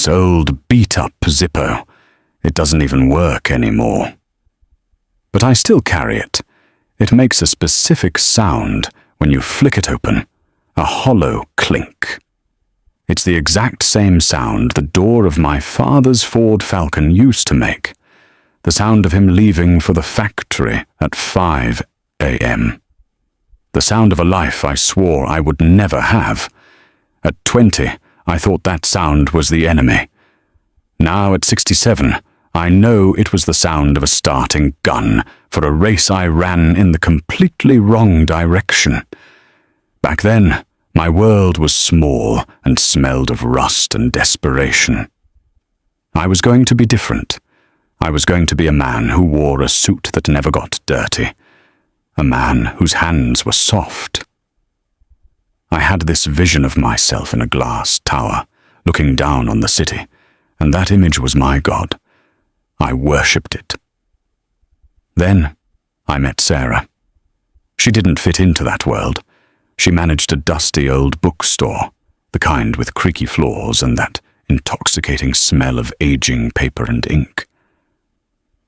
This old beat-up Zippo. It doesn't even work anymore. But I still carry it. It makes a specific sound when you flick it open, a hollow clink. It's the exact same sound the door of my father's Ford Falcon used to make, the sound of him leaving for the factory at 5 a.m. The sound of a life I swore I would never have. At 20, I thought that sound was the enemy. Now at 67, I know it was the sound of a starting gun for a race I ran in the completely wrong direction. Back then, my world was small and smelled of rust and desperation. I was going to be different. I was going to be a man who wore a suit that never got dirty. A man whose hands were soft. I had this vision of myself in a glass tower, looking down on the city, and that image was my God. I worshipped it. Then I met Sarah. She didn't fit into that world. She managed a dusty old bookstore, the kind with creaky floors and that intoxicating smell of aging paper and ink.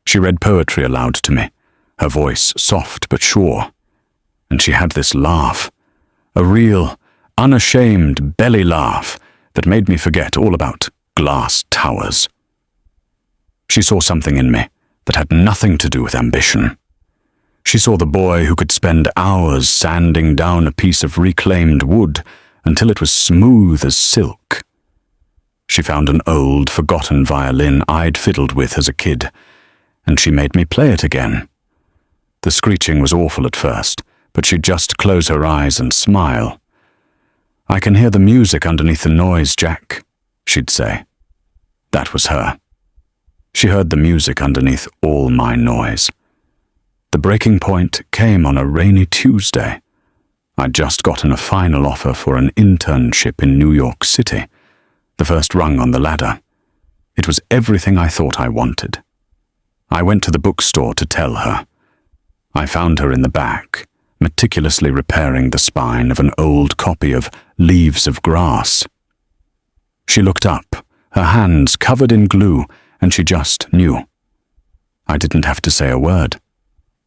She read poetry aloud to me, her voice soft but sure, and she had this laugh, a real, unashamed belly laugh that made me forget all about glass towers. She saw something in me that had nothing to do with ambition. She saw the boy who could spend hours sanding down a piece of reclaimed wood until it was smooth as silk. She found an old, forgotten violin I'd fiddled with as a kid, and she made me play it again. The screeching was awful at first, but she'd just close her eyes and smile. "I can hear the music underneath the noise, Jack," she'd say. That was her. She heard the music underneath all my noise. The breaking point came on a rainy Tuesday. I'd just gotten a final offer for an internship in New York City, the first rung on the ladder. It was everything I thought I wanted. I went to the bookstore to tell her. I found her in the back, meticulously repairing the spine of an old copy of Leaves of Grass. She looked up, her hands covered in glue, and she just knew. I didn't have to say a word.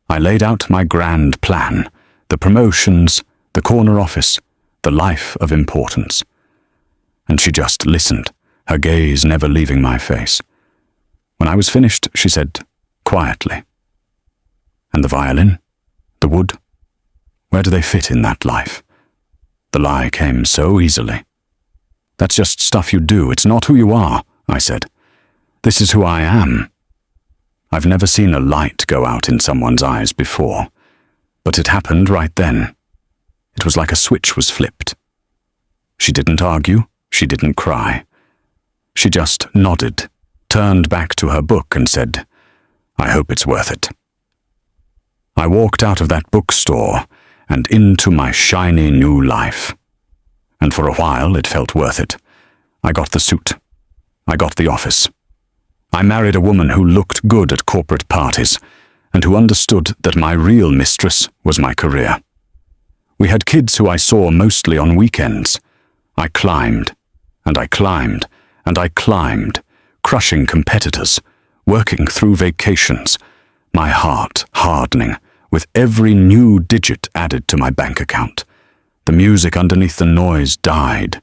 I laid out my grand plan, the promotions, the corner office, the life of importance. And she just listened, her gaze never leaving my face. When I was finished, she said, quietly, "And the violin? The wood? Where do they fit in that life?" The lie came so easily. "That's just stuff you do, it's not who you are," I said. "This is who I am." I've never seen a light go out in someone's eyes before, but it happened right then. It was like a switch was flipped. She didn't argue, she didn't cry. She just nodded, turned back to her book and said, "I hope it's worth it." I walked out of that bookstore and into my shiny new life. And for a while it felt worth it. I got the suit. I got the office. I married a woman who looked good at corporate parties and who understood that my real mistress was my career. We had kids who I saw mostly on weekends. I climbed, and I climbed, and I climbed, crushing competitors, working through vacations, my heart hardening with every new digit added to my bank account. The music underneath the noise died.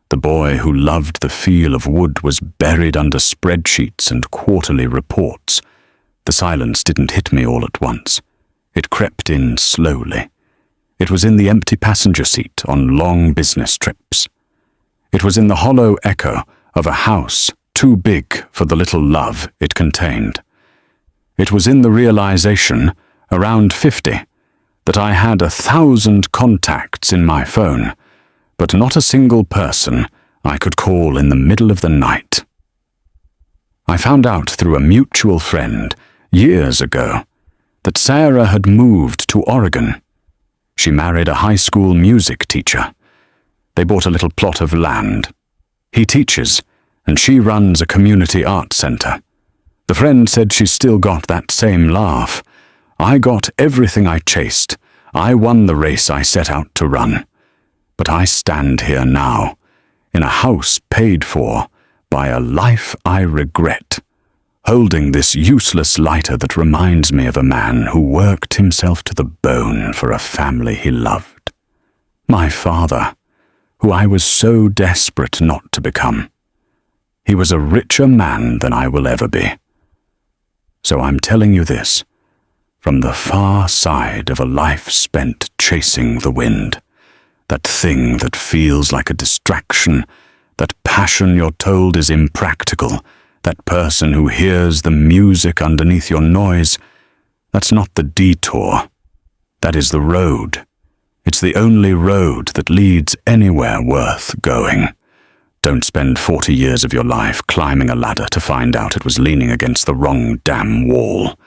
The boy who loved the feel of wood was buried under spreadsheets and quarterly reports. The silence didn't hit me all at once. It crept in slowly. It was in the empty passenger seat on long business trips. It was in the hollow echo of a house too big for the little love it contained. It was in the realization, around 50, that I had 1,000 contacts in my phone, but not a single person I could call in the middle of the night. I found out through a mutual friend, years ago, that Sarah had moved to Oregon. She married a high school music teacher. They bought a little plot of land. He teaches, and she runs a community art center. The friend said she's still got that same laugh. I got everything I chased. I won the race I set out to run. But I stand here now, in a house paid for, by a life I regret, holding this useless lighter that reminds me of a man who worked himself to the bone for a family he loved. My father, who I was so desperate not to become. He was a richer man than I will ever be. So I'm telling you this, from the far side of a life spent chasing the wind, that thing that feels like a distraction, that passion you're told is impractical, that person who hears the music underneath your noise. That's not the detour. That is the road. It's the only road that leads anywhere worth going. Don't spend 40 years of your life climbing a ladder to find out it was leaning against the wrong damn wall.